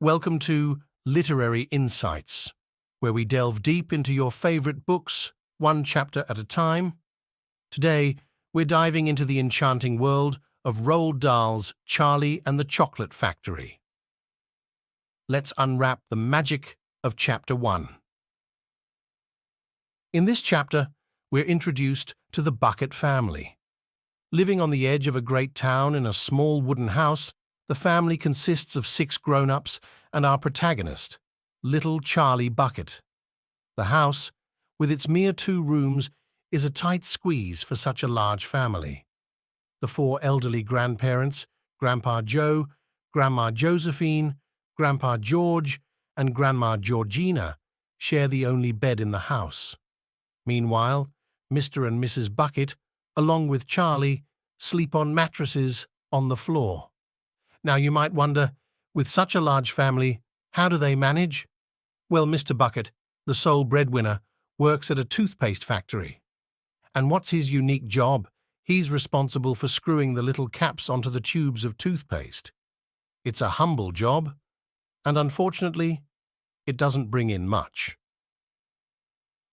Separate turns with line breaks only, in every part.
Welcome to Literary Insights, where we delve deep into your favorite books, one chapter at a time. Today, we're diving into the enchanting world of Roald Dahl's Charlie and the Chocolate Factory. Let's unwrap the magic of Chapter 1. In this chapter, we're introduced to the Bucket family. Living on the edge of a great town in a small wooden house, the family consists of 6 grown-ups and our protagonist, little Charlie Bucket. The house, with its mere 2 rooms, is a tight squeeze for such a large family. The 4 elderly grandparents, Grandpa Joe, Grandma Josephine, Grandpa George, and Grandma Georgina, share the only bed in the house. Meanwhile, Mr. and Mrs. Bucket, along with Charlie, sleep on mattresses on the floor. Now you might wonder, with such a large family, how do they manage? Well, Mr. Bucket, the sole breadwinner, works at a toothpaste factory. And what's his unique job? He's responsible for screwing the little caps onto the tubes of toothpaste. It's a humble job, and unfortunately, it doesn't bring in much.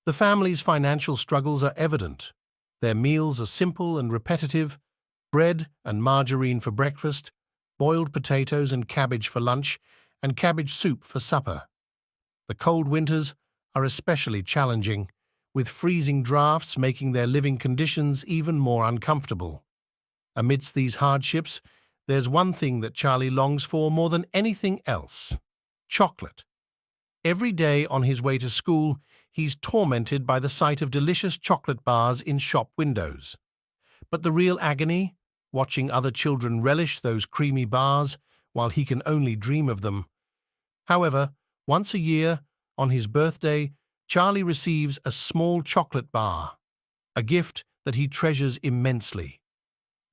The family's financial struggles are evident. Their meals are simple and repetitive: bread and margarine for breakfast, boiled potatoes and cabbage for lunch, and cabbage soup for supper. The cold winters are especially challenging, with freezing drafts making their living conditions even more uncomfortable. Amidst these hardships, there's one thing that Charlie longs for more than anything else: chocolate. Every day on his way to school, he's tormented by the sight of delicious chocolate bars in shop windows. But the real agony? Watching other children relish those creamy bars while he can only dream of them. However, once a year, on his birthday, Charlie receives a small chocolate bar, a gift that he treasures immensely.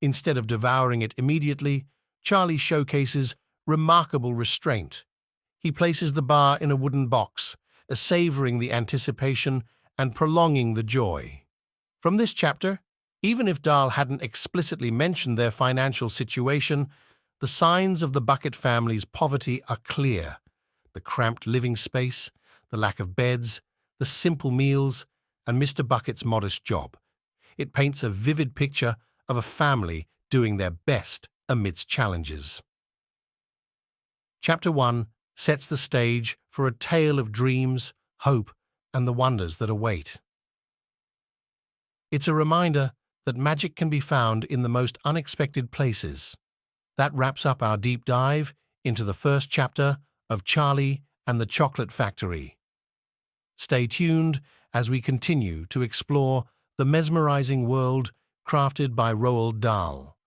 Instead of devouring it immediately, Charlie showcases remarkable restraint. He places the bar in a wooden box, savoring the anticipation and prolonging the joy. From this chapter, even if Dahl hadn't explicitly mentioned their financial situation, the signs of the Bucket family's poverty are clear: the cramped living space, the lack of beds, the simple meals, and Mr. Bucket's modest job. It paints a vivid picture of a family doing their best amidst challenges. Chapter 1 sets the stage for a tale of dreams, hope, and the wonders that await. It's a reminder that magic can be found in the most unexpected places. That wraps up our deep dive into the first chapter of Charlie and the Chocolate Factory. Stay tuned as we continue to explore the mesmerizing world crafted by Roald Dahl.